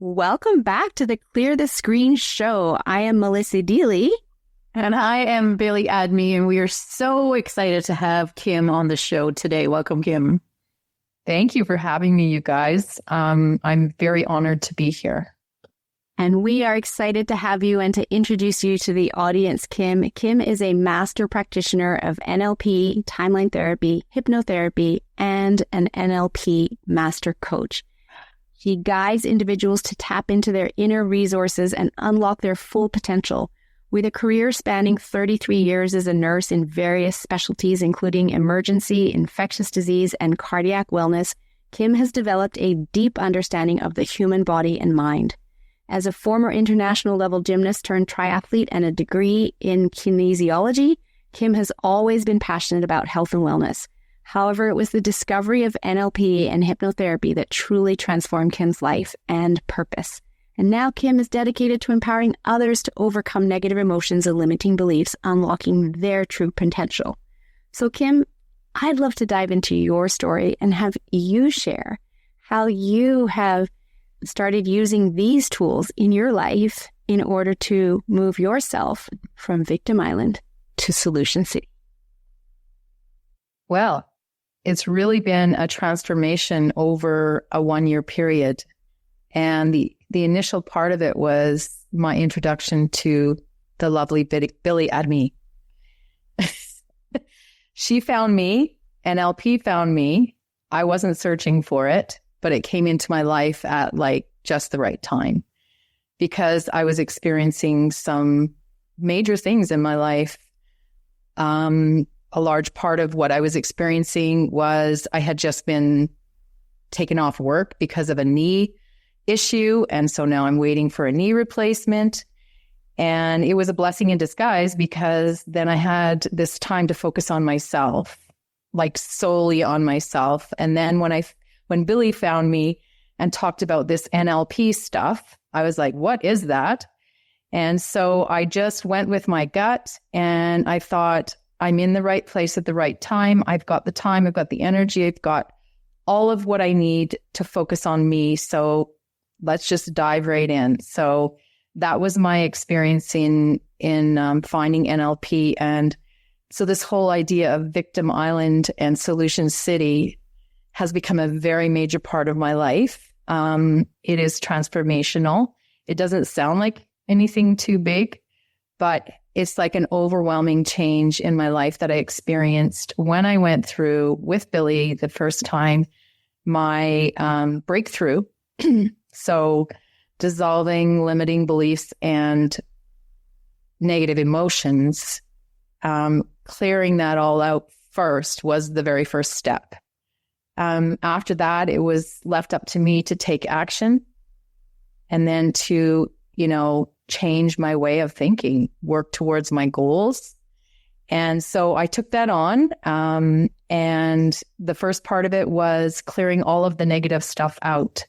Welcome back to the Clear the Screen show. I am Melissa Deely. And I am Billie Adme, and we are so excited to have Kim on the show today. Welcome, Kim. Thank you for having me, you guys. I'm very honored to be here. And we are excited to have you and to introduce you to the audience, Kim. Kim is a Master Practitioner of NLP, Timeline Therapy, Hypnotherapy, and an NLP Master Coach. She guides individuals to tap into their inner resources and unlock their full potential. With a career spanning 33 years as a nurse in various specialties, including emergency, infectious disease, and cardiac wellness, Kim has developed a deep understanding of the human body and mind. As a former international level gymnast turned triathlete and a degree in kinesiology, Kim has always been passionate about health and wellness. However, it was the discovery of NLP and hypnotherapy that truly transformed Kim's life and purpose. And now Kim is dedicated to empowering others to overcome negative emotions and limiting beliefs, unlocking their true potential. So Kim, I'd love to dive into your story and have you share how you have started using these tools in your life in order to move yourself from Victim Island to Solution City. Well, it's really been a transformation over a 1-year period. And the initial part of it was my introduction to the lovely Billie Adme. She found me, NLP found me. I wasn't searching for it, but it came into my life at just the right time because I was experiencing some major things in my life. A large part of what I was experiencing was I had just been taken off work because of a knee issue. And so now I'm waiting for a knee replacement. And it was a blessing in disguise because then I had this time to focus on myself, solely on myself. And then when Billie found me and talked about this NLP stuff, I was like, what is that? And so I just went with my gut and I thought, I'm in the right place at the right time. I've got the time, I've got the energy, I've got all of what I need to focus on me. So let's just dive right in. So that was my experience in finding NLP. And so this whole idea of Victim Island and Solution City has become a very major part of my life. It is transformational. It doesn't sound like anything too big, but it's like an overwhelming change in my life that I experienced when I went through with Billie the first time, my breakthrough. So dissolving limiting beliefs and negative emotions, clearing that all out first was the very first step. After that, it was left up to me to take action and then to, change my way of thinking, work towards my goals. And so I took that on. And the first part of it was clearing all of the negative stuff out.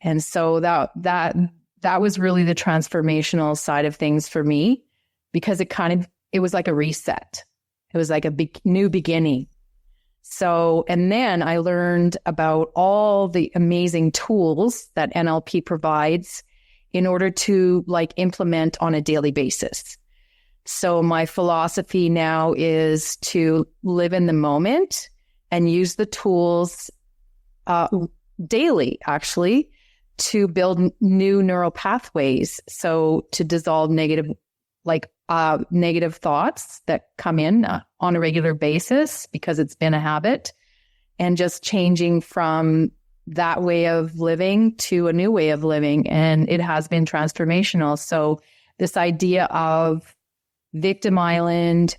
And so that was really the transformational side of things for me because it was like a reset. It was like a new beginning. So, and then I learned about all the amazing tools that NLP provides in order to implement on a daily basis. So my philosophy now is to live in the moment and use the tools daily, actually, to build new neural pathways. So to dissolve negative thoughts that come in on a regular basis because it's been a habit, and just changing from that way of living to a new way of living. And it has been transformational. So this idea of Victim Island,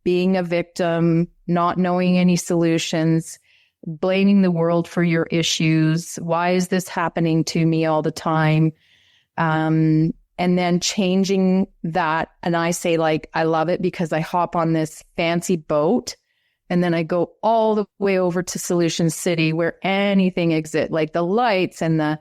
being a victim, not knowing any solutions, blaming the world for your issues. Why is this happening to me all the time? And then changing that. And I say, I love it because I hop on this fancy boat and then I go all the way over to Solution City where anything exists, the lights and the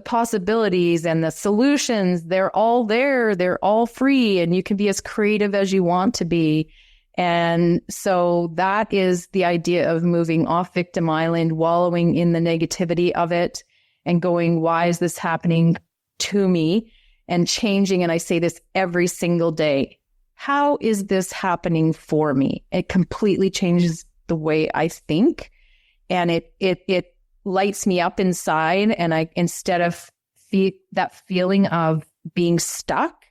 possibilities and the solutions, they're all there. They're all free and you can be as creative as you want to be. And so that is the idea of moving off Victim Island, wallowing in the negativity of it, and going, why is this happening to me? And changing. And I say this every single day. How is this happening for me? It completely changes the way I think. And it lights me up inside. And I, instead of that feeling of being stuck,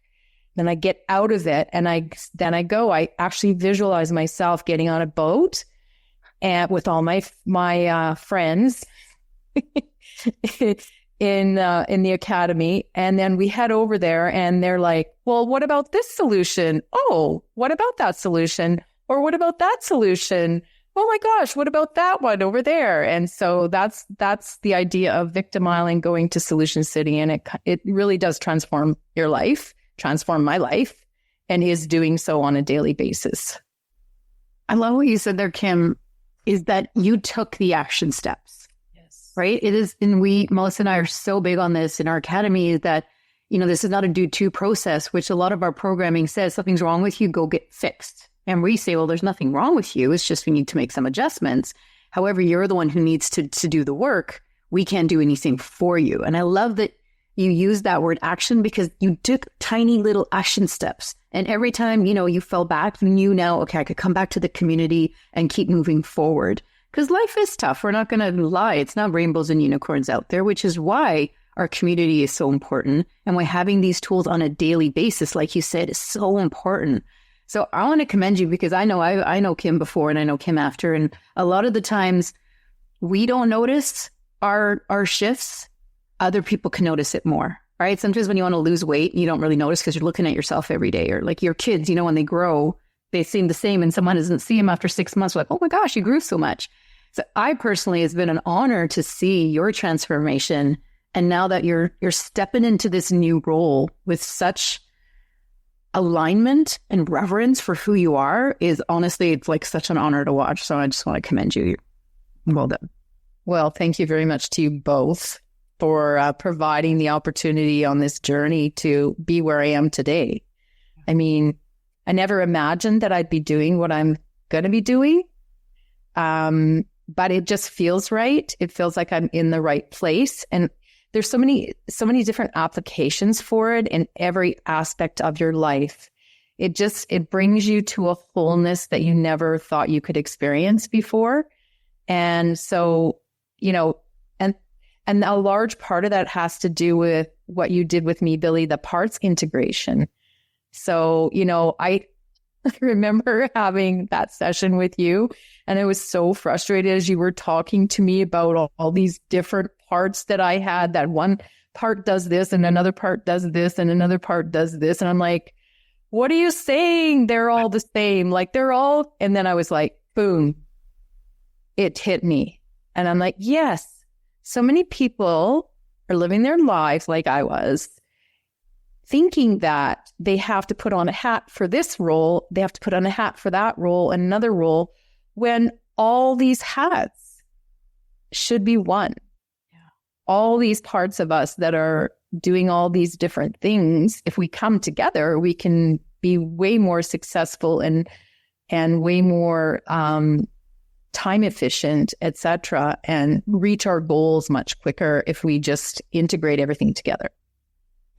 then I get out of it. And I actually visualize myself getting on a boat and with all my friends in the academy. And then we head over there and they're like, well, what about this solution? Oh, what about that solution? Or what about that solution? Oh my gosh, what about that one over there? And so that's the idea of Victim Island going to Solution City. And it really does transform your life, transform my life, and is doing so on a daily basis. I love what you said there, Kim, is that you took the action steps. Yes. Right? It is, and Melissa and I are so big on this in our academy that, this is not a do-to process, which a lot of our programming says something's wrong with you, go get fixed. And we say, well, there's nothing wrong with you. It's just we need to make some adjustments. However, you're the one who needs to do the work. We can't do anything for you. And I love that you use that word action because you took tiny little action steps. And every time, you fell back, you knew now, okay, I could come back to the community and keep moving forward. Because life is tough. We're not going to lie. It's not rainbows and unicorns out there, which is why our community is so important. And why having these tools on a daily basis, like you said, is so important. So I want to commend you because I know Kim before and I know Kim after. And a lot of the times we don't notice our shifts. Other people can notice it more, right? Sometimes when you want to lose weight, you don't really notice because you're looking at yourself every day. Or like your kids, when they grow, they seem the same and someone doesn't see them after 6 months. Like, oh my gosh, you grew so much. So I personally, it's been an honor to see your transformation. And now that you're stepping into this new role with such alignment and reverence for who you are is honestly, it's like such an honor to watch. So I just want to commend you. Well done. Well, thank you very much to you both for providing the opportunity on this journey to be where I am today. I mean, I never imagined that I'd be doing what I'm going to be doing. But it just feels right. It feels like I'm in the right place. And there's so many different applications for it in every aspect of your life. It brings you to a wholeness that you never thought you could experience before. And so, and a large part of that has to do with what you did with me, Billie, the parts integration. So, I remember having that session with you and I was so frustrated as you were talking to me about all these different parts that I had, that one part does this and another part does this and another part does this. And I'm like, what are you saying? They're all the same. Like they're all. And then I was like, boom, it hit me. And I'm like, yes, so many people are living their lives like I was, thinking that they have to put on a hat for this role, they have to put on a hat for that role and another role, when all these hats should be one. Yeah. All these parts of us that are doing all these different things, if we come together, we can be way more successful and way more time efficient, etc., and reach our goals much quicker if we just integrate everything together.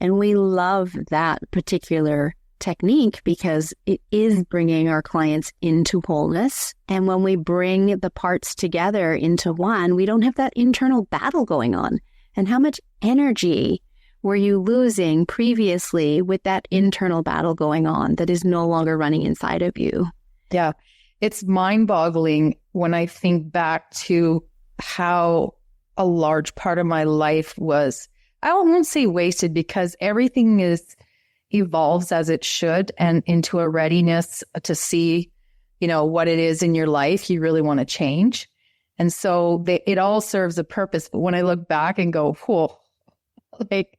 And we love that particular technique because it is bringing our clients into wholeness. And when we bring the parts together into one, we don't have that internal battle going on. And how much energy were you losing previously with that internal battle going on that is no longer running inside of you? Yeah, it's mind-boggling when I think back to how a large part of my life was, I won't say wasted because everything evolves as it should and into a readiness to see, what it is in your life you really want to change. And so it all serves a purpose. But when I look back and go, whoa, like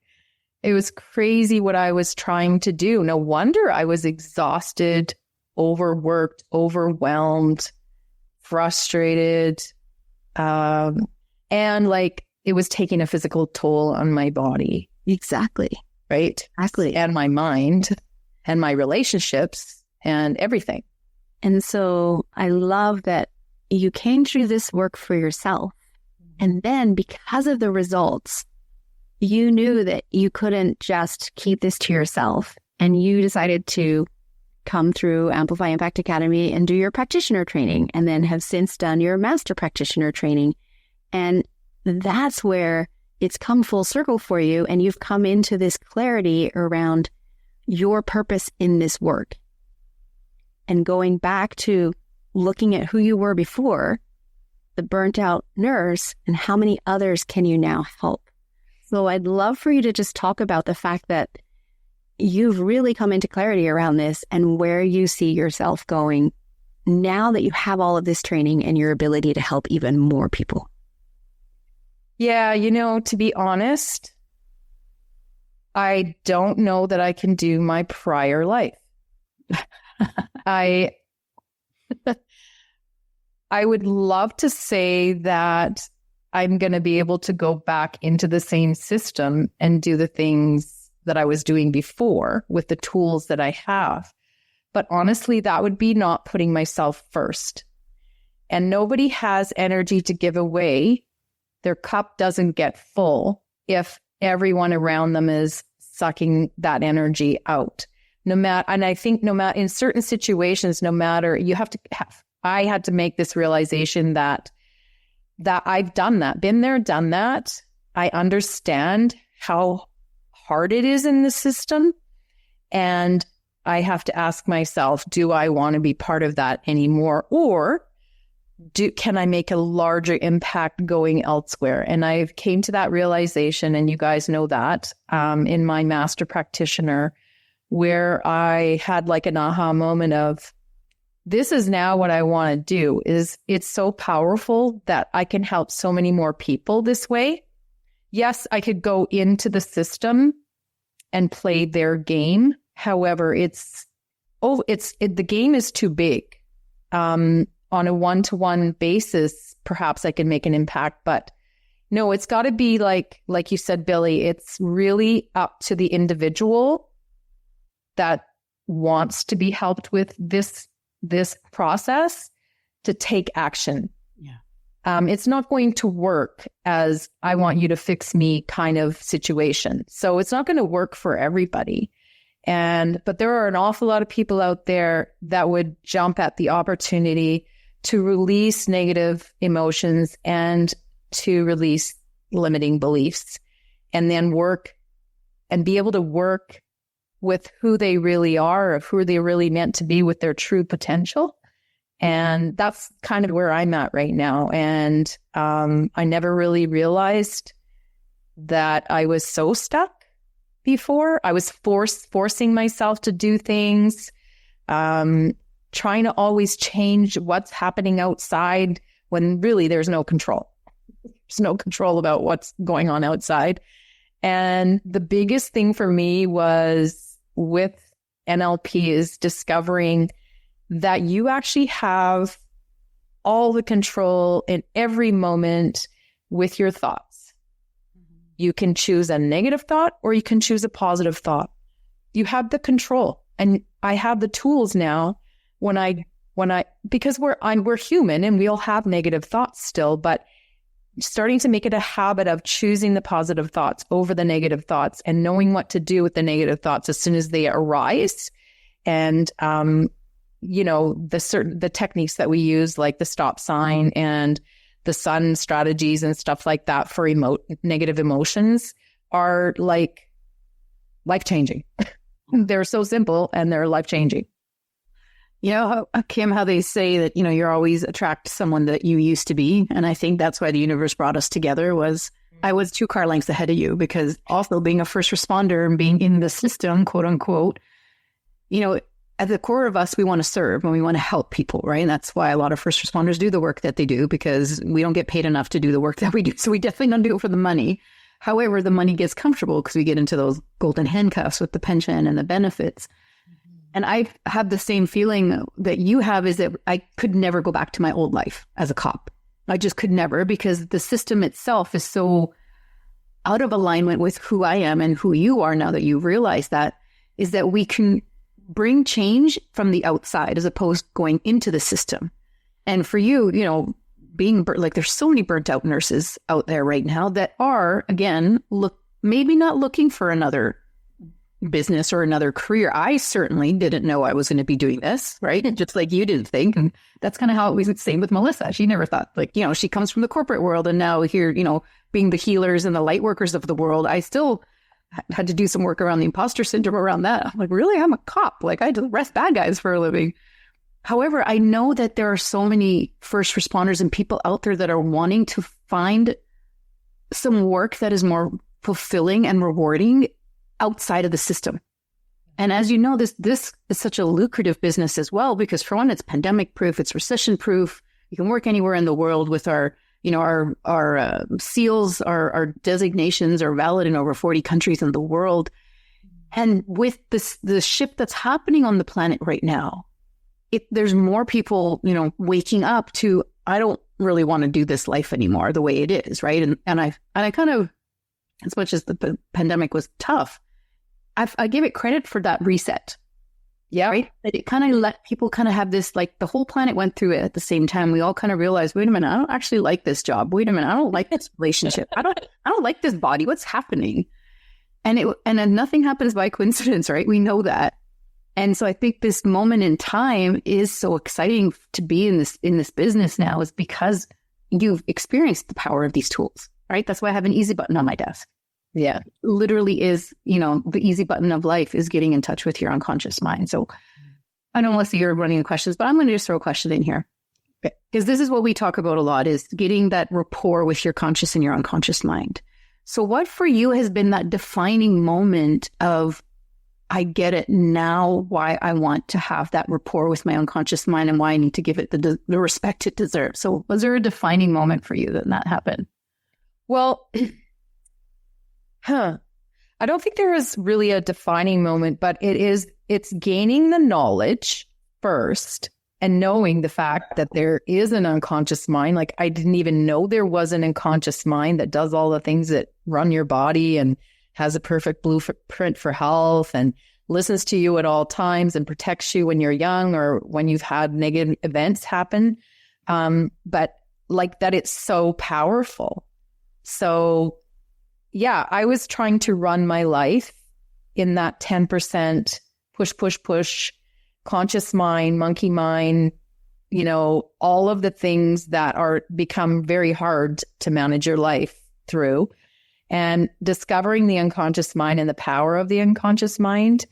it was crazy what I was trying to do. No wonder I was exhausted, overworked, overwhelmed, frustrated, and like, it was taking a physical toll on my body. Exactly. Right? Exactly. And my mind and my relationships and everything. And so I love that you came through this work for yourself And then because of the results, you knew that you couldn't just keep this to yourself. And you decided to come through Amplify Impact Academy and do your practitioner training, and then have since done your master practitioner training. And that's where it's come full circle for you. And you've come into this clarity around your purpose in this work. And going back to looking at who you were before, the burnt out nurse, and how many others can you now help? So I'd love for you to just talk about the fact that you've really come into clarity around this and where you see yourself going now that you have all of this training and your ability to help even more people. Yeah, to be honest, I don't know that I can do my prior life. I would love to say that I'm going to be able to go back into the same system and do the things that I was doing before with the tools that I have. But honestly, that would be not putting myself first. And nobody has energy to give away. Their cup doesn't get full if everyone around them is sucking that energy out. And I think in certain situations, I had to make this realization that I've done that, been there, done that. I understand how hard it is in the system. And I have to ask myself, do I want to be part of that anymore? Or can I make a larger impact going elsewhere? And I came to that realization, and you guys know that, in my Master Practitioner, where I had like an aha moment of, this is now what I want to do. It's so powerful that I can help so many more people this way. Yes, I could go into the system and play their game. However, the game is too big. On a one-to-one basis, perhaps I can make an impact, but no, it's got to be like you said, Billie, it's really up to the individual that wants to be helped with this process to take action. Yeah. It's not going to work as I want you to fix me kind of situation. So it's not going to work for everybody. But there are an awful lot of people out there that would jump at the opportunity to release negative emotions and to release limiting beliefs, and then work and be able to work with who they really are, of who they're really meant to be with their true potential. And that's kind of where I'm at right now. And I never really realized that I was so stuck before. I was forcing myself to do things, trying to always change what's happening outside when really there's no control. There's no control about what's going on outside. And the biggest thing for me was with NLP is discovering that you actually have all the control in every moment with your thoughts. You can choose a negative thought or you can choose a positive thought. You have the control. And I have the tools now because we're human and we all have negative thoughts still, but starting to make it a habit of choosing the positive thoughts over the negative thoughts and knowing what to do with the negative thoughts as soon as they arise. And, the techniques that we use, like the stop sign and the sun strategies and stuff like that for negative emotions, are like life-changing. They're so simple and they're life-changing. Kim, how they say that, you're always attract someone that you used to be. And I think that's why the universe brought us together. I was 2 car lengths ahead of you, because also being a first responder and being in the system, quote unquote, at the core of us, we want to serve and we want to help people, right? And that's why a lot of first responders do the work that they do, because we don't get paid enough to do the work that we do. So we definitely don't do it for the money. However, the money gets comfortable because we get into those golden handcuffs with the pension and the benefits. And I have the same feeling that you have, is that I could never go back to my old life as a cop. I just could never, because the system itself is so out of alignment with who I am and who you are now that you realize that, is that we can bring change from the outside as opposed to going into the system. And for you, being like, there's so many burnt out nurses out there right now that are, again, maybe not looking for another business or another career. I certainly didn't know I was going to be doing this, right? Just like you didn't think. And that's kind of how it was the same with Melissa. She never thought, like, you know, she comes from the corporate world, and now here, you know, being the healers and the light workers of the world, I still had to do some work around the imposter syndrome around that. I'm like, really? I'm a cop. Like, I had to arrest bad guys for a living. However, I know that there are so many first responders and people out there that are wanting to find some work that is more fulfilling and rewarding outside of the system. And as you know, this is such a lucrative business as well, because for one, it's pandemic proof, it's recession proof. You can work anywhere in the world with our seals, our designations are valid in over 40 countries in the world. And with the shift that's happening on the planet right now, there's more people, you know, waking up to, I don't really want to do this life anymore the way it is, right? And I kind of, as much as the pandemic was tough, I give it credit for that reset. Yeah. Right. That it kind of let people kind of have this, like, the whole planet went through it at the same time. We all kind of realized, wait a minute, I don't actually like this job. Wait a minute, I don't like this relationship. I don't like this body. What's happening? And then nothing happens by coincidence, right? We know that. And so I think this moment in time is so exciting to be in this business now, is because you've experienced the power of these tools, right? That's why I have an easy button on my desk. Yeah. It literally is, you know, the easy button of life is getting in touch with your unconscious mind. So I know, Melissa, you're running the questions, but I'm going to just throw a question in here. Because this is what we talk about a lot, is getting that rapport with your conscious and your unconscious mind. So what for you has been that defining moment of, I get it now, why I want to have that rapport with my unconscious mind and why I need to give it the respect it deserves? So was there a defining moment for you that happened? Well, I don't think there is really a defining moment, but it's gaining the knowledge first and knowing the fact that there is an unconscious mind. Like, I didn't even know there was an unconscious mind that does all the things that run your body and has a perfect blueprint for health and listens to you at all times and protects you when you're young or when you've had negative events happen. But like that, it's so powerful. So yeah, I was trying to run my life in that 10% push, conscious mind, monkey mind, you know, all of the things that are become very hard to manage your life through. And discovering the unconscious mind and the power of the unconscious mind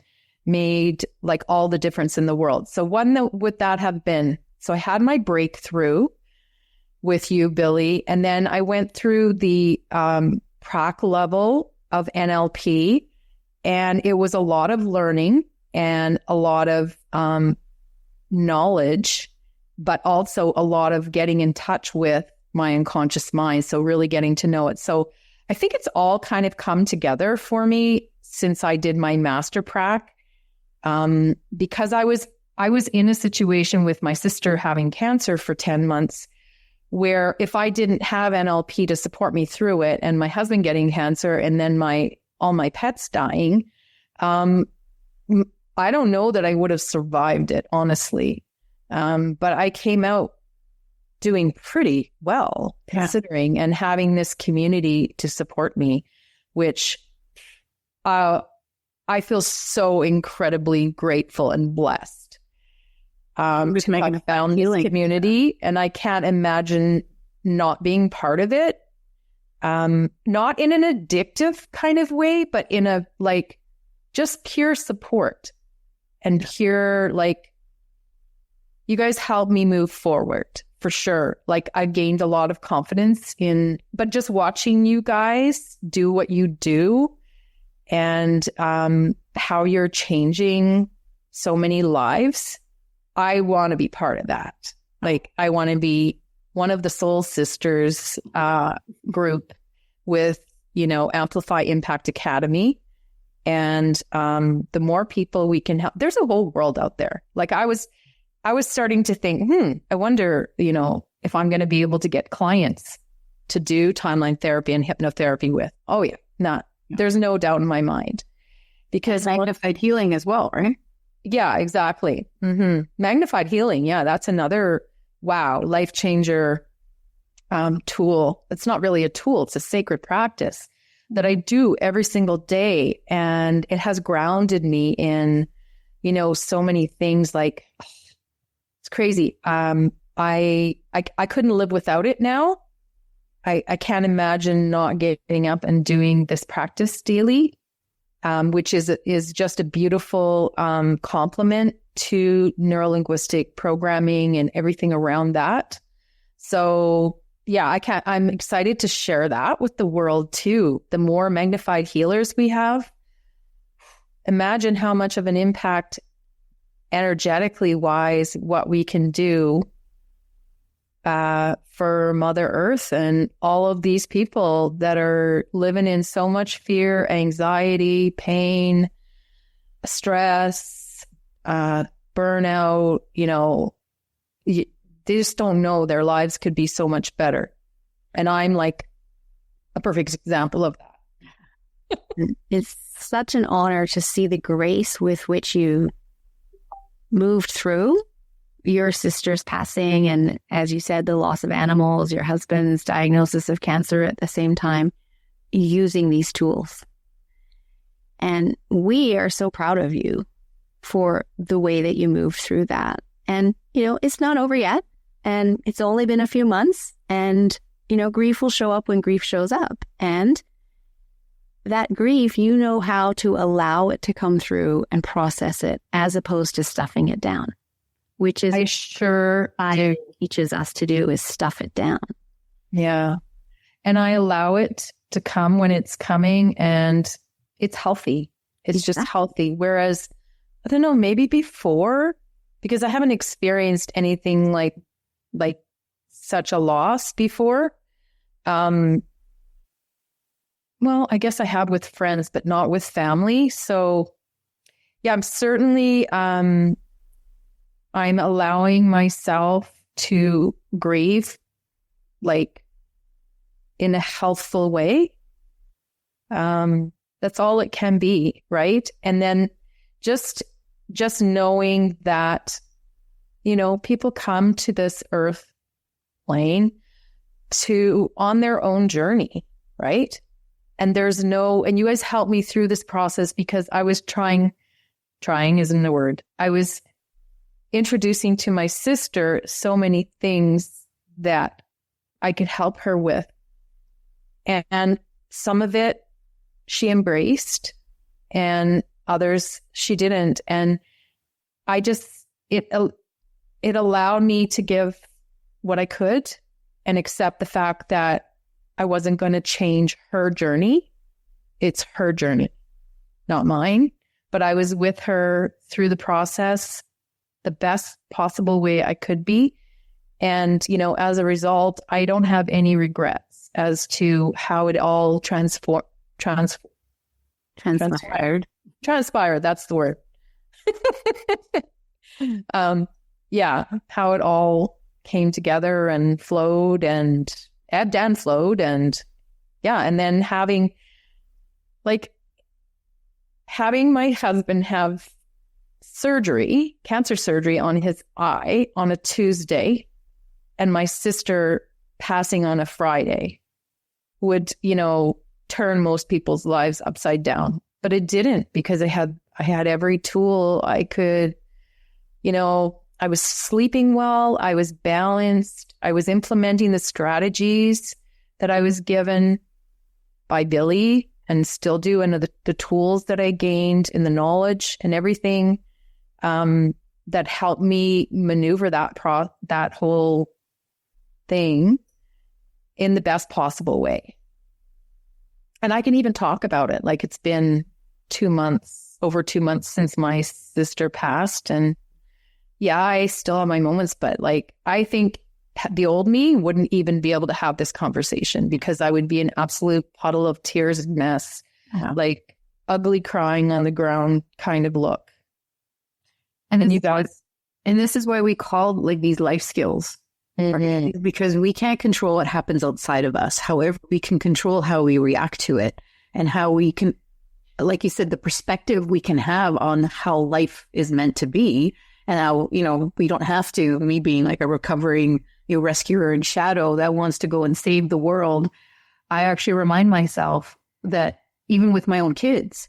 made like all the difference in the world. So would that have been? So I had my breakthrough with you, Billie, and then I went through the prac level of NLP, and it was a lot of learning and a lot of knowledge, but also a lot of getting in touch with my unconscious mind. So really getting to know it. So I think it's all kind of come together for me since I did my Master Prac, because I was in a situation with my sister having cancer for 10 months, where if I didn't have NLP to support me through it, and my husband getting cancer, and then all my pets dying, I don't know that I would have survived it, honestly. But I came out doing pretty well, considering, and having this community to support me, which I feel so incredibly grateful and blessed to have found this community. And I can't imagine not being part of it. Not in an addictive kind of way, but in a like just pure support and pure, like, you guys helped me move forward for sure. Like, I gained a lot of confidence but just watching you guys do what you do and how you're changing so many lives, I want to be part of that. Like, I want to be one of the Soul Sisters group with, Amplify Impact Academy. And the more people we can help, there's a whole world out there. Like, I was starting to think, I wonder, if I'm going to be able to get clients to do timeline therapy and hypnotherapy with. Oh yeah, there's no doubt in my mind. Because magnified healing as well, right? Yeah, exactly. Mm-hmm. Magnified healing. Yeah, that's another, wow, life changer tool. It's not really a tool. It's a sacred practice that I do every single day. And it has grounded me in, so many things. Like, it's crazy. I couldn't live without it now. I can't imagine not getting up and doing this practice daily, which is just a beautiful complement to neurolinguistic programming and everything around that. So yeah, I'm excited to share that with the world too. The more magnified healers we have, imagine how much of an impact energetically wise, what we can do for Mother Earth and all of these people that are living in so much fear, anxiety, pain, stress, burnout. They just don't know their lives could be so much better. And I'm like a perfect example of that. It's such an honor to see the grace with which you moved through your sister's passing and, as you said, the loss of animals, your husband's diagnosis of cancer at the same time, using these tools. And we are so proud of you for the way that you moved through that. And, it's not over yet. And it's only been a few months. And, grief will show up when grief shows up. And that grief, how to allow it to come through and process it as opposed to stuffing it down, which is teaches us to do, is stuff it down. Yeah. And I allow it to come when it's coming, and it's healthy. It's just healthy. Whereas, I don't know, maybe before, because I haven't experienced anything like such a loss before. Well, I guess I have with friends, but not with family. So yeah, I'm certainly, I'm allowing myself to grieve in a healthful way. That's all it can be, right? And then just knowing that, people come to this earth plane on their own journey, right? And and you guys helped me through this process because I was trying isn't the word. I was introducing to my sister so many things that I could help her with. And some of it she embraced and others she didn't. And it allowed me to give what I could and accept the fact that I wasn't going to change her journey. It's her journey, not mine. But I was with her through the process the best possible way I could be. And, as a result, I don't have any regrets as to how it all transpired. Transpired, that's the word. How it all came together and flowed and ebbed and flowed. And then having my husband have cancer surgery on his eye on a Tuesday, and my sister passing on a Friday would, turn most people's lives upside down. But it didn't, because I had every tool I could, I was sleeping well, I was balanced, I was implementing the strategies that I was given by Billie and still do, and the tools that I gained and the knowledge and everything that helped me maneuver that whole thing in the best possible way. And I can even talk about it. Like, it's been over 2 months since my sister passed. And yeah, I still have my moments, but I think the old me wouldn't even be able to have this conversation, because I would be an absolute puddle of tears and mess, ugly crying on the ground kind of look. And you guys, and this is why we call these life skills. Mm-hmm. Because we can't control what happens outside of us. However, we can control how we react to it, and how we can, like you said, the perspective we can have on how life is meant to be, and how, we don't have to, me being a recovering rescuer in shadow that wants to go and save the world. I actually remind myself that even with my own kids,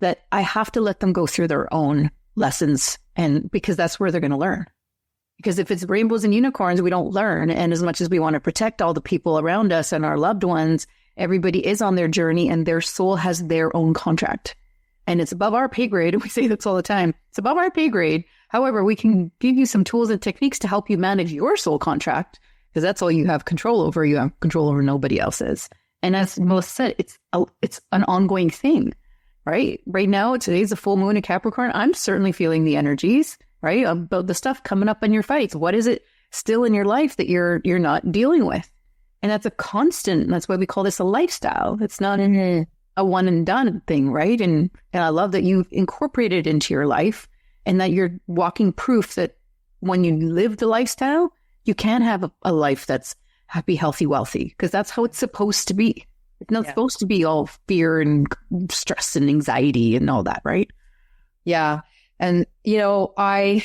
that I have to let them go through their own lessons, and because that's where they're going to learn. Because if it's rainbows and unicorns, we don't learn. And as much as we want to protect all the people around us and our loved ones, everybody is on their journey and their soul has their own contract. And it's above our pay grade. We say this all the time. It's above our pay grade. However, we can give you some tools and techniques to help you manage your soul contract, because that's all you have control over. You have control over nobody else's. And as Melissa said, it's an ongoing thing, right? Right now, today's a full moon in Capricorn. I'm certainly feeling the energies, right? About the stuff coming up in your fights. What is it still in your life that you're not dealing with? And that's a constant. That's why we call this a lifestyle. It's not a one and done thing, right? And I love that you've incorporated it into your life, and that you're walking proof that when you live the lifestyle, you can have a life that's happy, healthy, wealthy, because that's how it's supposed to be. It's not supposed to be all fear and stress and anxiety and all that, right? Yeah. And, I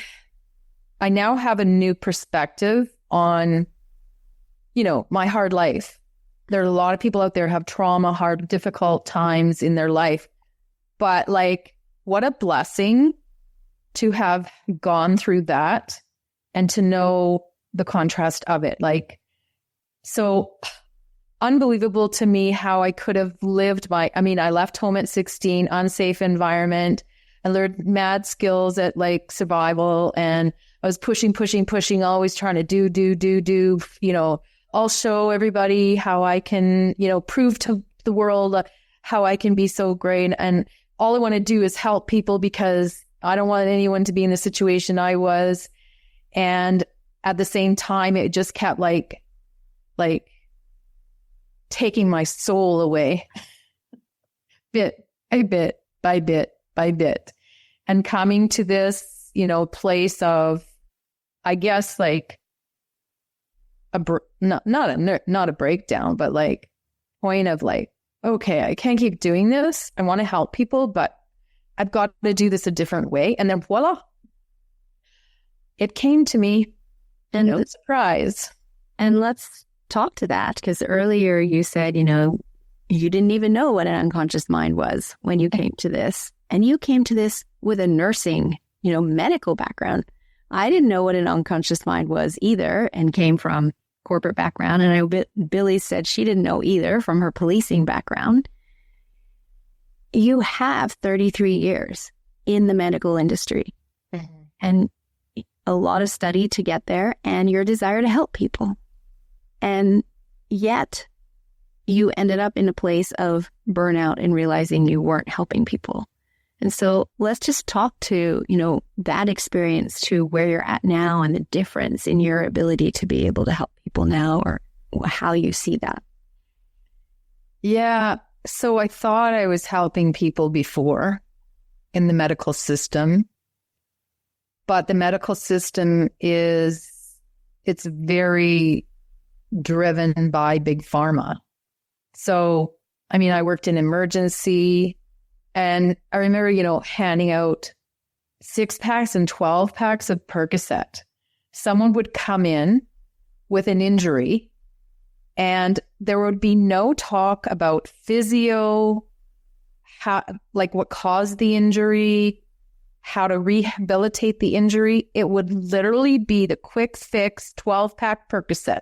now have a new perspective on, my hard life. There are a lot of people out there who have trauma, hard, difficult times in their life. But what a blessing to have gone through that and to know the contrast of it. So unbelievable to me how I could have lived I left home at 16, unsafe environment. I learned mad skills at survival, and I was pushing, always trying to do, I'll show everybody how I can, prove to the world how I can be so great. And all I want to do is help people, because I don't want anyone to be in the situation I was. And at the same time, it just kept taking my soul away bit by bit by bit by bit, and coming to this, place of, I guess, not a breakdown, but point of okay, I can't keep doing this. I want to help people, but I've got to do this a different way. And then voila, it came to me. And no surprise. And let's talk to that, because earlier you said, you didn't even know what an unconscious mind was when you came to this. And you came to this with a nursing, medical background. I didn't know what an unconscious mind was either, and came from corporate background. And I know Billie said she didn't know either from her policing background. You have 33 years in the medical industry, and a lot of study to get there, and your desire to help people. And yet you ended up in a place of burnout and realizing you weren't helping people. And so let's just talk to, that experience to where you're at now, and the difference in your ability to be able to help people now, or how you see that. Yeah. So I thought I was helping people before in the medical system, but the medical system it's very driven by big pharma. So, I worked in emergency, and I remember, handing out 6-packs and 12-packs of Percocet. Someone would come in with an injury, and there would be no talk about physio, what caused the injury, how to rehabilitate the injury. It would literally be the quick fix 12-pack Percocet.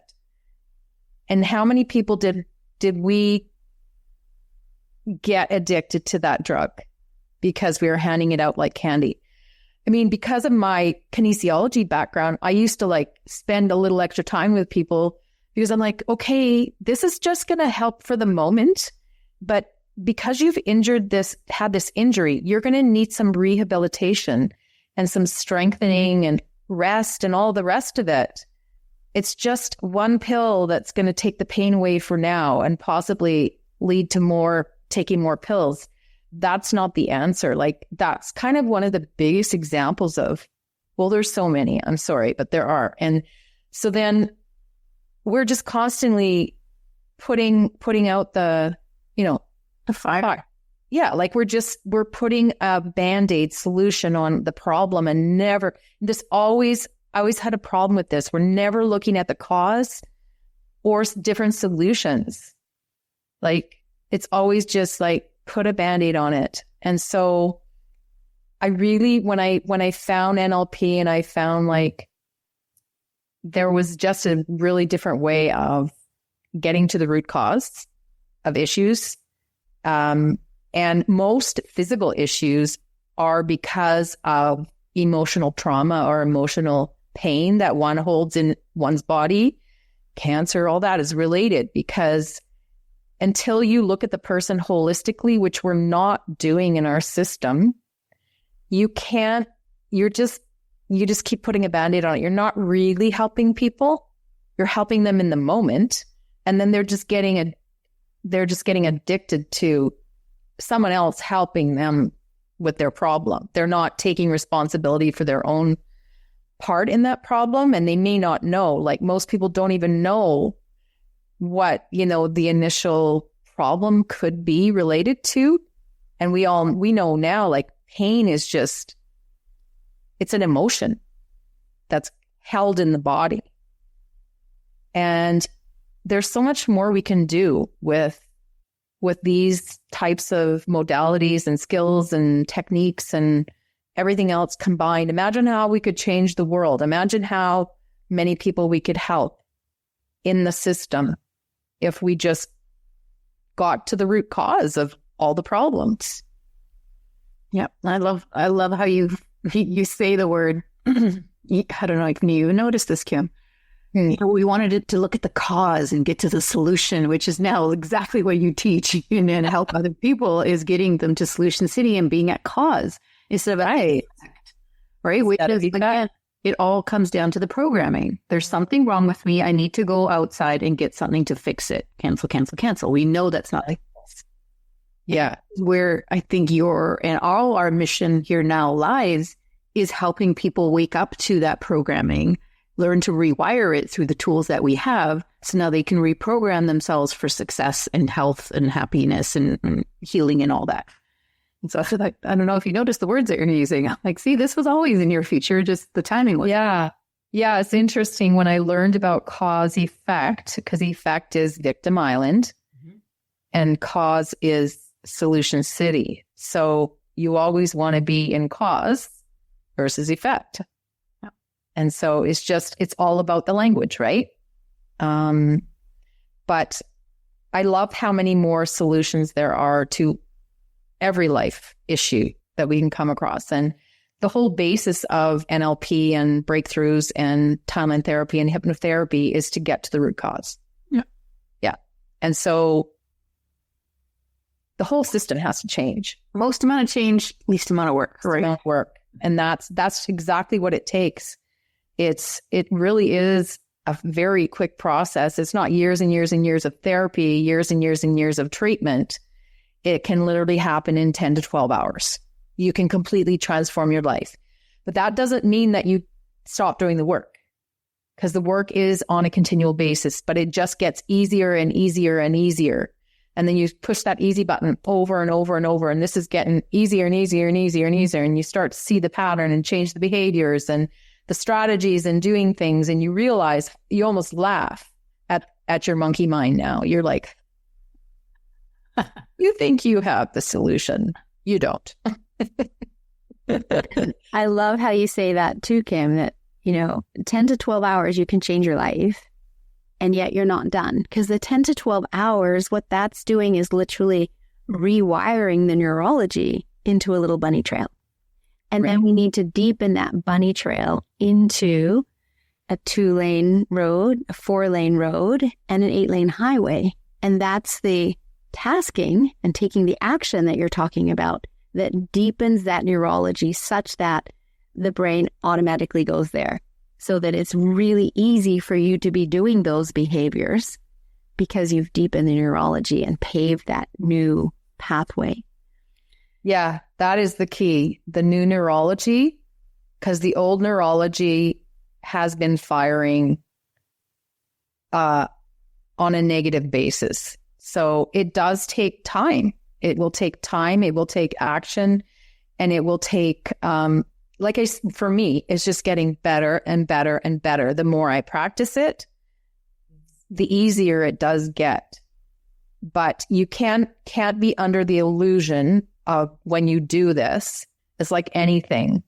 And how many people did we get addicted to that drug because we were handing it out like candy? Because of my kinesiology background, I used to spend a little extra time with people, because I'm okay, this is just going to help for the moment. But because you've had this injury, you're going to need some rehabilitation and some strengthening and rest and all the rest of it. It's just one pill that's going to take the pain away for now and possibly lead to taking more pills. That's not the answer. That's kind of one of the biggest examples of, there's so many, I'm sorry, but there are. And so then we're just constantly putting out the fire. Yeah. we're putting a Band-Aid solution on the problem, and this always always had a problem with this. We're never looking at the cause or different solutions. Like, it's always just like, put a Band-Aid on it. And so I really, when I found NLP and I found like, there was just a really different way of getting to the root cause of issues. And most physical issues are because of emotional trauma or emotional pain that one holds in one's body. Cancer, all that is related, because until you look at the person holistically, which we're not doing in our system, you just keep putting a Band-Aid on it. You're not really helping people. You're helping them in the moment. And then they're just getting addicted to someone else helping them with their problem. They're not taking responsibility for their own part in that problem. And they may not know, like most people don't even know what, the initial problem could be related to. And we know now, like, pain is just, it's an emotion that's held in the body. And there's so much more we can do with these types of modalities and skills and techniques and everything else combined. Imagine how we could change the world. Imagine how many people we could help in the system if we just got to the root cause of all the problems. Yeah, I love how you say the word. I don't know. Can you notice this, Kim? We wanted it to look at the cause and get to the solution, which is now exactly what you teach and help other people, is getting them to Solution City and being at cause instead of right. Which is, again, it all comes down to the programming. There's something wrong with me. I need to go outside and get something to fix it. Cancel. We know that's not like this. Yeah. Where I think all our mission here now lies is helping people wake up to that programming, learn to rewire it through the tools that we have, so now they can reprogram themselves for success and health and happiness and healing and all that. And so I feel like, I don't know if you noticed the words that you're using. Like, see, this was always in your future, just the timing was. Yeah. Yeah, it's interesting when I learned about cause effect, because effect is Victim Island and cause is Solution City. So you always want to be in cause versus effect. And so it's all about the language, right? But I love how many more solutions there are to every life issue that we can come across. And the whole basis of NLP and breakthroughs and timeline therapy and hypnotherapy is to get to the root cause. Yeah. Yeah. And so the whole system has to change. Most amount of change, least amount of work. Right. Amount of work. And that's exactly what it takes. It really is a very quick process. It's not years and years and years of therapy, years and years and years of treatment. It can literally happen in 10 to 12 hours. You can completely transform your life. But that doesn't mean that you stop doing the work, because the work is on a continual basis, but it just gets easier and easier and easier. And then you push that easy button over and over and over. And this is getting easier and easier and easier and easier. And you start to see the pattern and change the behaviors and the strategies and doing things. And you realize, you almost laugh at your monkey mind now. You're like, you think you have the solution. You don't. I love how you say that too, Kim, that, 10 to 12 hours, you can change your life. And yet you're not done, because the 10 to 12 hours, what that's doing is literally rewiring the neurology into a little bunny trail. And then we need to deepen that bunny trail into a 2-lane road, a 4-lane road, and an 8-lane highway. And that's the tasking and taking the action that you're talking about that deepens that neurology such that the brain automatically goes there, so that it's really easy for you to be doing those behaviors because you've deepened the neurology and paved that new pathway. Yeah, that is the key. The new neurology, because the old neurology has been firing on a negative basis. So it does take time. It will take time. It will take action, and it will take for me, it's just getting better and better and better. The more I practice it, the easier it does get. But you can't be under the illusion of when you do this, it's like anything.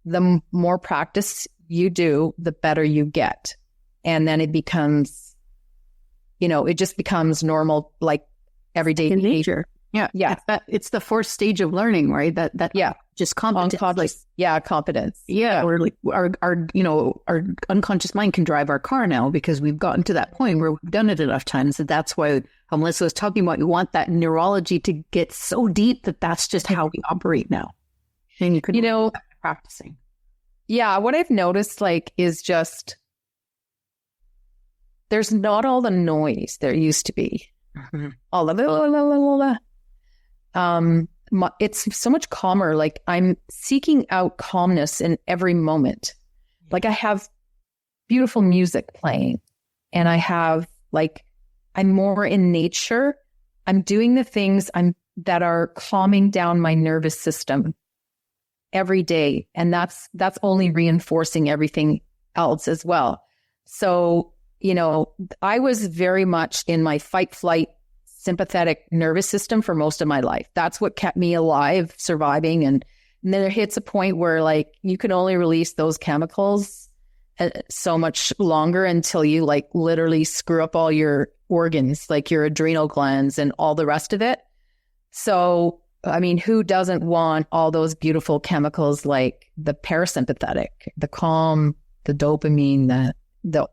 The more practice you do, the better you get. And then it becomes, it just becomes normal, like everyday behavior. Yeah. Yeah. It's the fourth stage of learning, right? Just competence. Competence. Yeah. Or like our unconscious mind can drive our car now because we've gotten to that point where we've done it enough times. And that's why Melissa was talking about, you want that neurology to get so deep that that's just how we operate now. And you could, practicing. Yeah. What I've noticed is just, there's not all the noise there used to be. Mm-hmm. All the it's so much calmer. Like I'm seeking out calmness in every moment. Like I have beautiful music playing and I have I'm more in nature. I'm doing the things that are calming down my nervous system every day. And that's only reinforcing everything else as well. So, I was very much in my fight, flight, sympathetic nervous system for most of my life. That's what kept me alive, surviving. And then it hits a point where you can only release those chemicals so much longer until you literally screw up all your organs, like your adrenal glands and all the rest of it. So, I mean, who doesn't want all those beautiful chemicals like the parasympathetic, the calm, the dopamine, the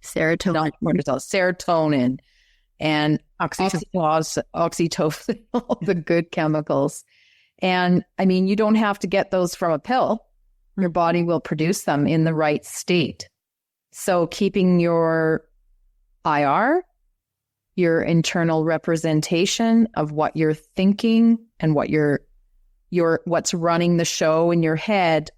serotonin and oxytocin, all the good chemicals. And I mean, you don't have to get those from a pill. Your body will produce them in the right state. So keeping your IR, your internal representation of what you're thinking and what what's running the show in your head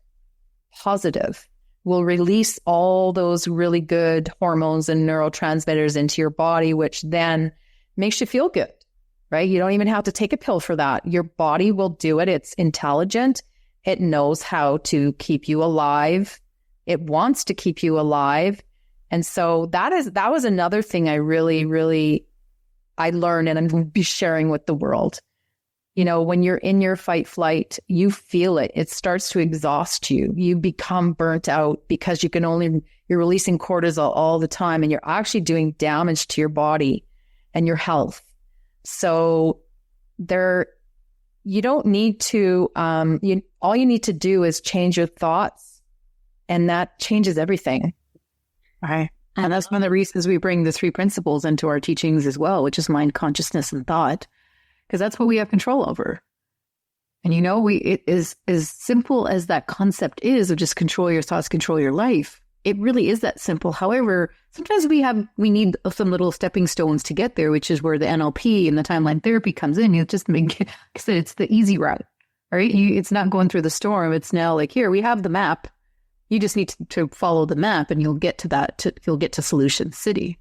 positive will release all those really good hormones and neurotransmitters into your body, which then makes you feel good, right? You don't even have to take a pill for that. Your body will do it. It's intelligent. It knows how to keep you alive. It wants to keep you alive. And so that was another thing I really, really, I learned, and I'm going to be sharing with the world. When you're in your fight flight, you feel it. It starts to exhaust you. You become burnt out because you're releasing cortisol all the time and you're actually doing damage to your body and your health. So you don't need to, all you need to do is change your thoughts, and that changes everything. Right. And that's one of the reasons we bring the 3 principles into our teachings as well, which is mind, consciousness, and thought. Because that's what we have control over. And it is as simple as that concept is of just control your thoughts, control your life. It really is that simple. However, sometimes we need some little stepping stones to get there, which is where the NLP and the timeline therapy comes in. You just it's the easy route, right? It's not going through the storm. It's now here, we have the map. You just need to follow the map and you'll get to that. You'll get to Solution City.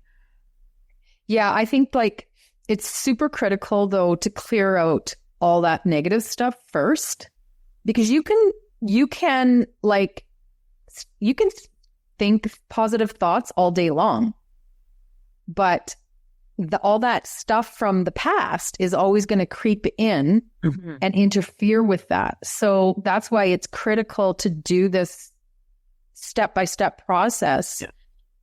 Yeah, I think it's super critical, though, to clear out all that negative stuff first, because you can think positive thoughts all day long, but all that stuff from the past is always going to creep in and interfere with that. So that's why it's critical to do this step-by-step process. Yeah.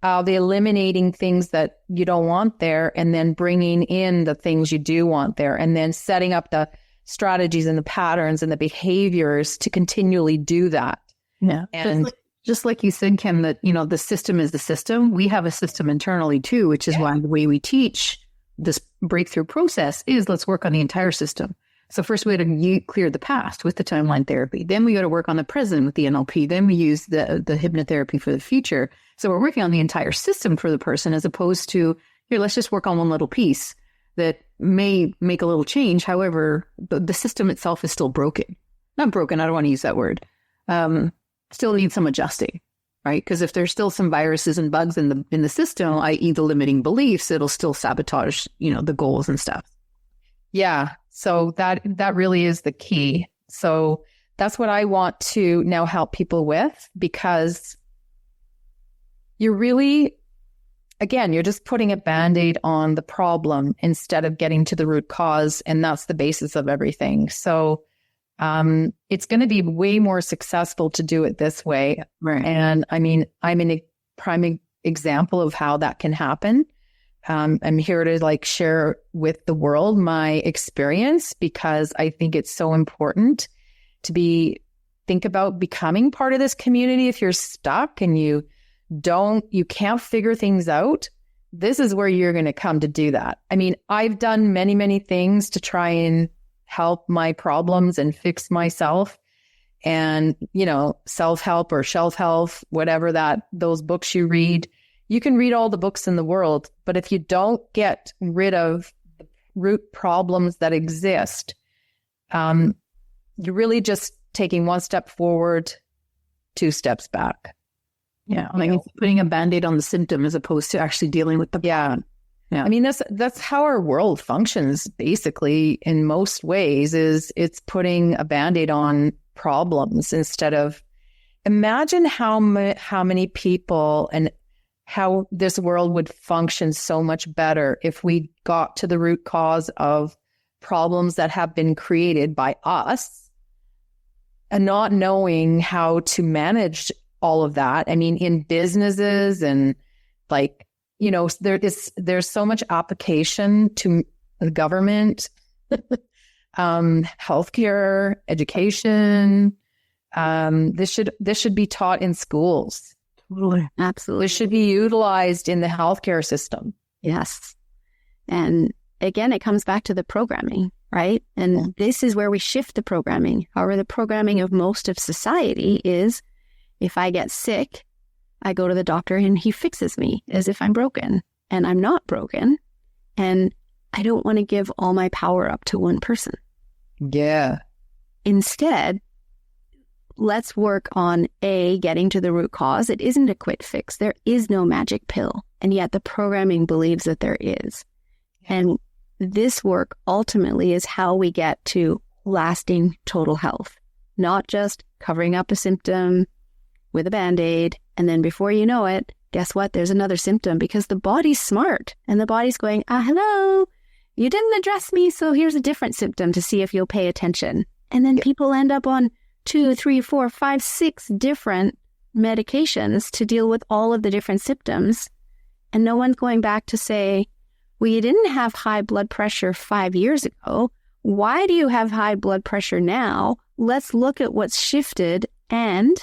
The eliminating things that you don't want there, and then bringing in the things you do want there, and then setting up the strategies and the patterns and the behaviors to continually do that. Yeah. And just like you said, Kim, that, the system is the system. We have a system internally too, which is why the way we teach this breakthrough process is let's work on the entire system. So first we had to clear the past with the timeline therapy. Then we got to work on the present with the NLP. Then we use the hypnotherapy for the future. So we're working on the entire system for the person, as opposed to, here, let's just work on one little piece that may make a little change. However, the system itself is still broken. Not broken, I don't want to use that word. Still needs some adjusting, right? Because if there's still some viruses and bugs in the system, i.e. the limiting beliefs, it'll still sabotage, the goals and stuff. Yeah. So that really is the key. So that's what I want to now help people with, because you're really, again, you're just putting a Band-Aid on the problem instead of getting to the root cause. And that's the basis of everything. So it's going to be way more successful to do it this way. Right. And I mean, I'm in a prime example of how that can happen. I'm here to like share with the world my experience, because I think it's so important to think about becoming part of this community. If you're stuck and you can't figure things out, this is where you're going to come to do that. I mean, I've done many, many things to try and help my problems and fix myself. And, self-help or shelf health, whatever those books you read, you can read all the books in the world, but if you don't get rid of the root problems that exist, you're really just taking one step forward, 2 steps back. Yeah. Like it's putting a Band-Aid on the symptom as opposed to actually dealing with the problem. Yeah. I mean, that's how our world functions basically in most ways, is it's putting a Band-Aid on problems instead of, imagine how many people and how this world would function so much better if we got to the root cause of problems that have been created by us and not knowing how to manage all of that. I mean, in businesses and like, there's so much application to the government, healthcare, education. This should be taught in schools. Totally. Absolutely. This should be utilized in the healthcare system. Yes. And again, it comes back to the programming, right? And this is where we shift the programming. However, the programming of most of society is, if I get sick, I go to the doctor and he fixes me as if I'm broken, and I'm not broken. And I don't want to give all my power up to one person. Yeah. Instead, let's work on getting to the root cause. It isn't a quick fix. There is no magic pill. And yet the programming believes that there is. And this work ultimately is how we get to lasting total health, not just covering up a symptom with a Band-Aid. And then before you know it, guess what? There's another symptom, because the body's smart and the body's going, hello, you didn't address me. So here's a different symptom to see if you'll pay attention. And then people end up on 2, 3, 4, 5, 6 different medications to deal with all of the different symptoms. And no one's going back to say, well, you didn't have high blood pressure 5 years ago. Why do you have high blood pressure now? Let's look at what's shifted and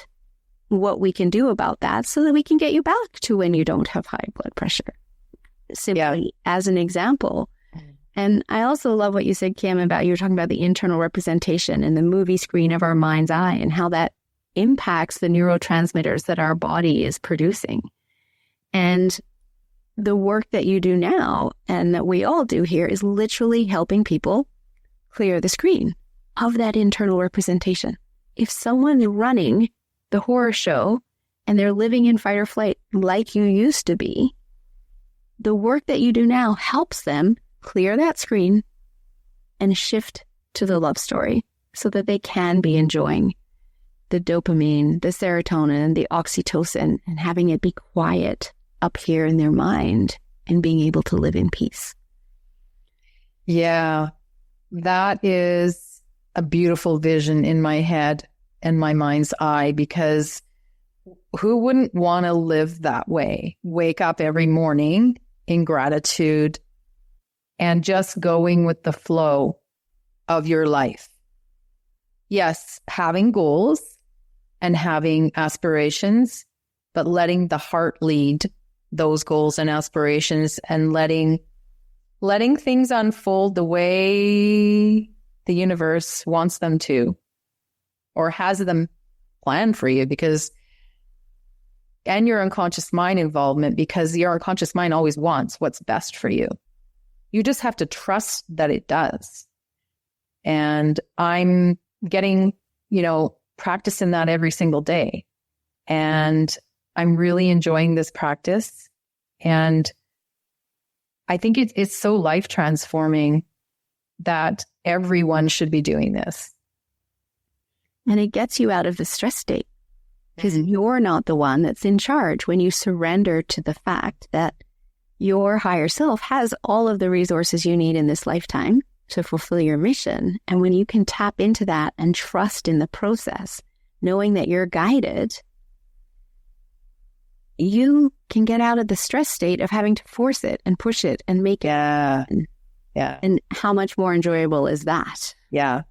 what we can do about that so that we can get you back to when you don't have high blood pressure. Simply as an example. And I also love what you said, Kim, about you were talking about the internal representation and the movie screen of our mind's eye and how that impacts the neurotransmitters that our body is producing. And the work that you do now and that we all do here is literally helping people clear the screen of that internal representation. If someone's running the horror show and they're living in fight or flight like you used to be, the work that you do now helps them clear that screen and shift to the love story so that they can be enjoying the dopamine, the serotonin, the oxytocin, and having it be quiet up here in their mind and being able to live in peace. Yeah, that is a beautiful vision in my head and my mind's eye, because who wouldn't want to live that way? Wake up every morning in gratitude and just going with the flow of your life. Yes, having goals and having aspirations, but letting the heart lead those goals and aspirations and letting things unfold the way the universe wants them to, or has them planned for you, and your unconscious mind involvement, because your unconscious mind always wants what's best for you. You just have to trust that it does. And I'm getting, practice in that every single day. And I'm really enjoying this practice. And I think it's so life transforming that everyone should be doing this. And it gets you out of the stress state because you're not the one that's in charge when you surrender to the fact that your higher self has all of the resources you need in this lifetime to fulfill your mission. And when you can tap into that and trust in the process, knowing that you're guided, you can get out of the stress state of having to force it and push it and make it. Yeah. And how much more enjoyable is that? Yeah.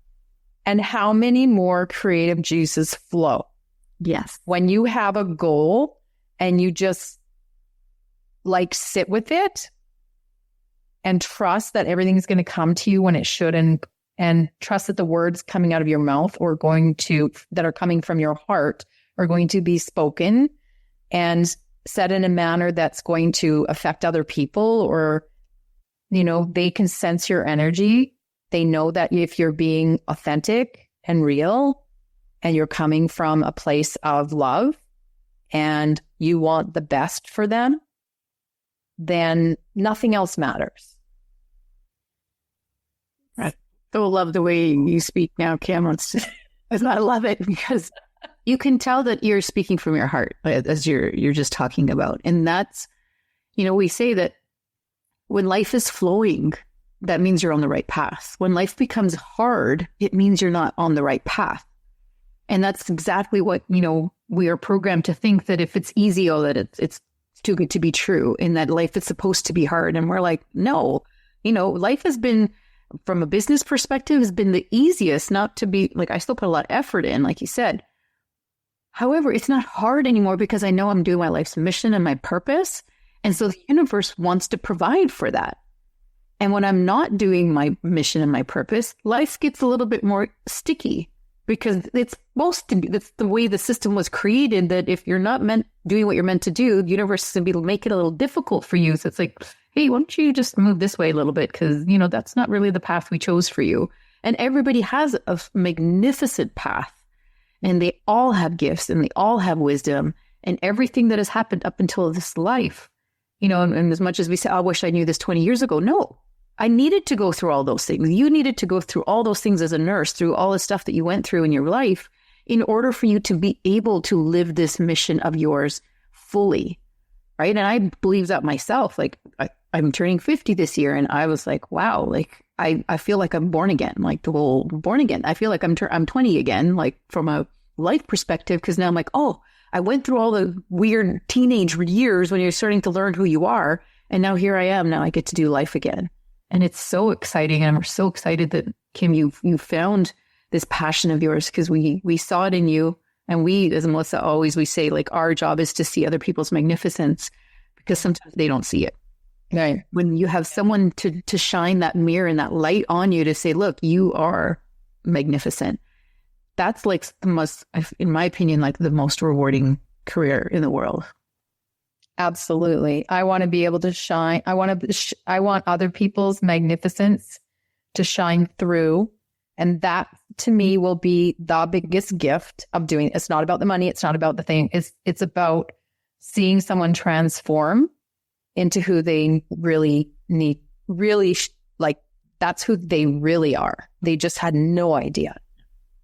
And how many more creative juices flow? Yes. When you have a goal and you just like sit with it and trust that everything's going to come to you when it should, and trust that the words coming out of your mouth or that are coming from your heart are going to be spoken and said in a manner that's going to affect other people, or, they can sense your energy. They know that if you're being authentic and real and you're coming from a place of love and you want the best for them, then nothing else matters. I so love the way you speak now, Kim. I love it because you can tell that you're speaking from your heart as you're just talking about. And that's, we say that when life is flowing, that means you're on the right path. When life becomes hard, it means you're not on the right path. And that's exactly what, we are programmed to think, that if it's easy, that it's too good to be true, and that life is supposed to be hard. And we're like, no, life has been, from a business perspective, has been the easiest. Not to be like, I still put a lot of effort in, like you said. However, it's not hard anymore because I know I'm doing my life's mission and my purpose. And so the universe wants to provide for that. And when I'm not doing my mission and my purpose, life gets a little bit more sticky, because it's supposed to be, that's the way the system was created, that if you're not doing what you're meant to do, the universe is going to make it a little difficult for you. So it's like, hey, why don't you just move this way a little bit? Because, that's not really the path we chose for you. And everybody has a magnificent path, and they all have gifts, and they all have wisdom, and everything that has happened up until this life, and as much as we say, I wish I knew this 20 years ago. No, I needed to go through all those things. You needed to go through all those things as a nurse, through all the stuff that you went through in your life, in order for you to be able to live this mission of yours fully, right? And I believe that myself. Like, I'm turning 50 this year, and I was like, wow, like I feel like I'm born again, like the whole born again. I feel like I'm 20 again, like from a life perspective, because now I'm like, oh, I went through all the weird teenage years when you're starting to learn who you are, and now here I am. Now I get to do life again. And it's so exciting. And we're so excited that, Kim, you found this passion of yours, because we saw it in you. And we, as Melissa always, we say, like, our job is to see other people's magnificence, because sometimes they don't see it. Right. When you have someone to shine that mirror and that light on you to say, look, you are magnificent. That's like the most, in my opinion, like the most rewarding career in the world. Absolutely. I want to be able to shine. I want other people's magnificence to shine through. And that, to me, will be the biggest gift of doing it. It's not about the money. It's not about the thing. It's about seeing someone transform into who they really need, like, that's who they really are. They just had no idea.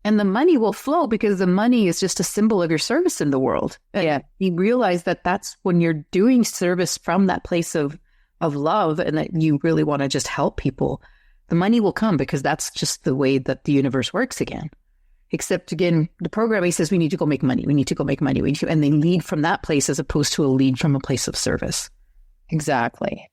And the money will flow, because the money is just a symbol of your service in the world. And you realize that that's when you're doing service from that place of love, and that you really want to just help people. The money will come, because that's just the way that the universe works again. Except, again, the programming says we need to go make money. We need to go make money. And they lead from that place, as opposed to a lead from a place of service. Exactly.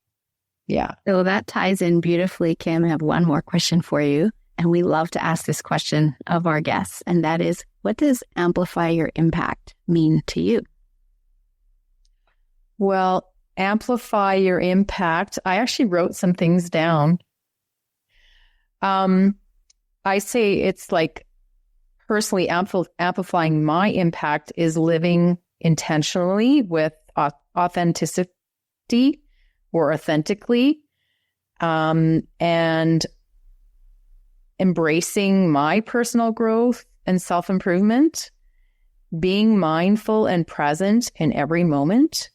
Yeah. So that ties in beautifully, Kim. I have one more question for you. And we love to ask this question of our guests. And that is, what does amplify your impact mean to you? Well, amplify your impact. I actually wrote some things down. I say it's like, personally, amplifying my impact is living intentionally with authenticity, or authentically, and embracing my personal growth and self-improvement, being mindful and present in every moment,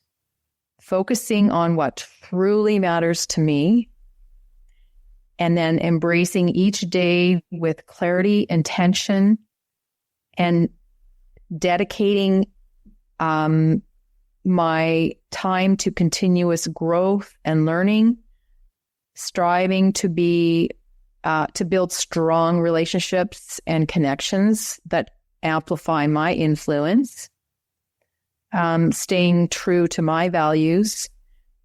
focusing on what truly matters to me, and then embracing each day with clarity, intention, and dedicating my time to continuous growth and learning, striving to build strong relationships and connections that amplify my influence, staying true to my values,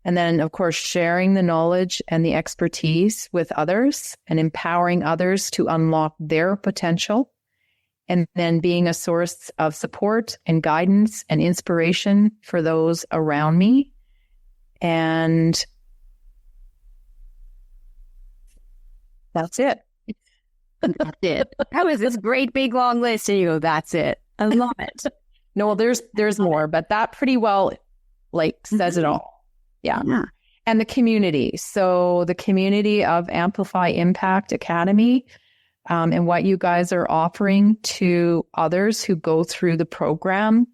and then, of course, sharing the knowledge and the expertise with others and empowering others to unlock their potential, and then being a source of support and guidance and inspiration for those around me. And that's it. That's it. That was this great big long list, and you go, that's it. I love it. No, there's more, but that pretty well says it all. Yeah. And the community. So the community of Amplify Impact Academy, and what you guys are offering to others who go through the program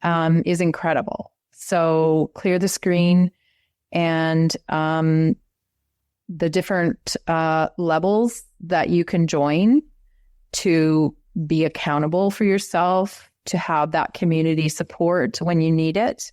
is incredible. So clear the screen, and the different levels that you can join to be accountable for yourself, to have that community support when you need it,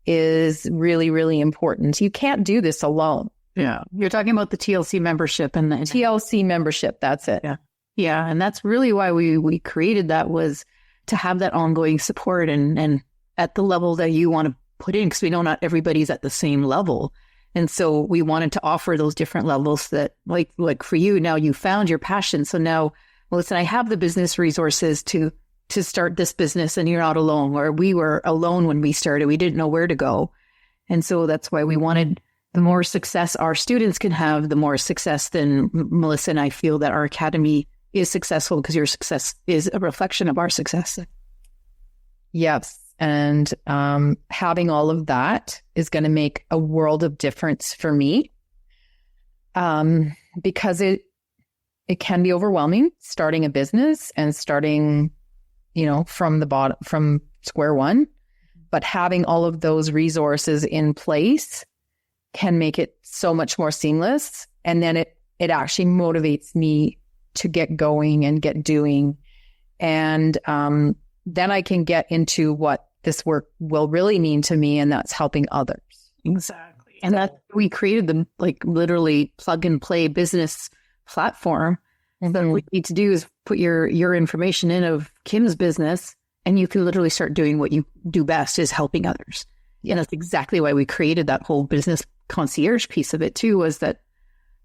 is really, really important. You can't do this alone. Yeah. You're talking about the TLC membership and the TLC membership. That's it. Yeah. Yeah. And that's really why we created that, was to have that ongoing support and at the level that you want to put in, because we know not everybody's at the same level. And so we wanted to offer those different levels that like for you, now you found your passion. So now, well, listen, I have the business resources to start this business, and you're not alone. Or we were alone when we started. We didn't know where to go. And so that's why we wanted the more success our students can have, the more success then Melissa and I feel that our academy is successful, because your success is a reflection of our success. Yes. And having all of that is going to make a world of difference for me, because it can be overwhelming starting a business and starting, from the bottom, from square one. But having all of those resources in place can make it so much more seamless. And then it actually motivates me to get going and get doing. And then I can get into what this work will really mean to me, and that's helping others. Exactly. And that we created the literally plug and play business platform. And then what you need to do is put your information in of Kim's business, and you can literally start doing what you do best, is helping others. And that's exactly why we created that whole business concierge piece of it too, was that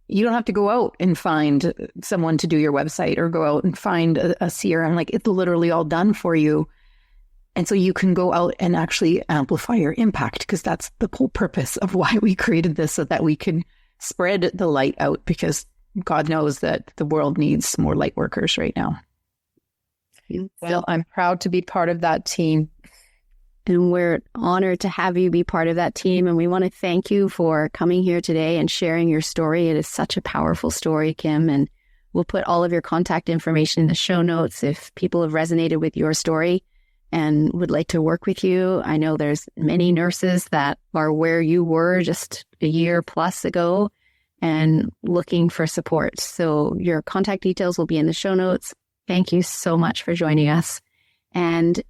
you don't have to go out and find someone to do your website or go out and find a CRM. It's literally all done for you. And so you can go out and actually amplify your impact, because that's the whole purpose of why we created this, so that we can spread the light out, because God knows that the world needs more light workers right now. Well, I'm proud to be part of that team. And we're honored to have you be part of that team. And we want to thank you for coming here today and sharing your story. It is such a powerful story, Kim. And we'll put all of your contact information in the show notes if people have resonated with your story and would like to work with you. I know there's many nurses that are where you were just a year plus ago and looking for support. So your contact details will be in the show notes. Thank you so much for joining us. And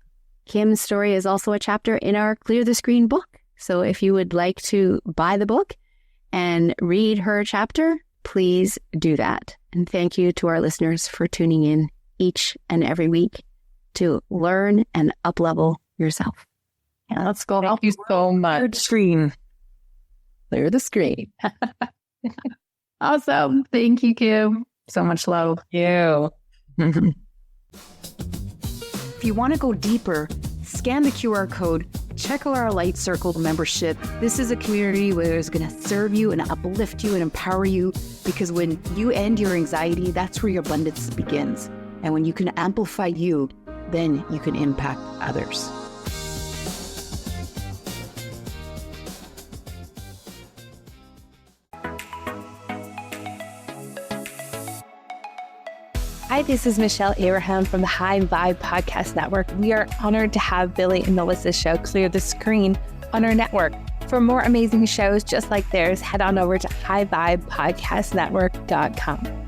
Kim's story is also a chapter in our Clear the Screen book. So if you would like to buy the book and read her chapter, please do that. And thank you to our listeners for tuning in each and every week to learn and up-level yourself. Yeah, let's go. Thank you so much. Clear the screen. Clear the screen. Awesome. Thank you, Kim. So much love. You. If you want to go deeper, scan the QR code, check out our Light Circle membership. This is a community where it's going to serve you and uplift you and empower you, because when you end your anxiety, that's where your abundance begins. And when you can amplify you, then you can impact others. Hi, this is Michelle Abraham from the High Vibe Podcast Network. We are honored to have Billie and Melissa's show, Clear the Screen, on our network. For more amazing shows just like theirs, head on over to highvibepodcastnetwork.com.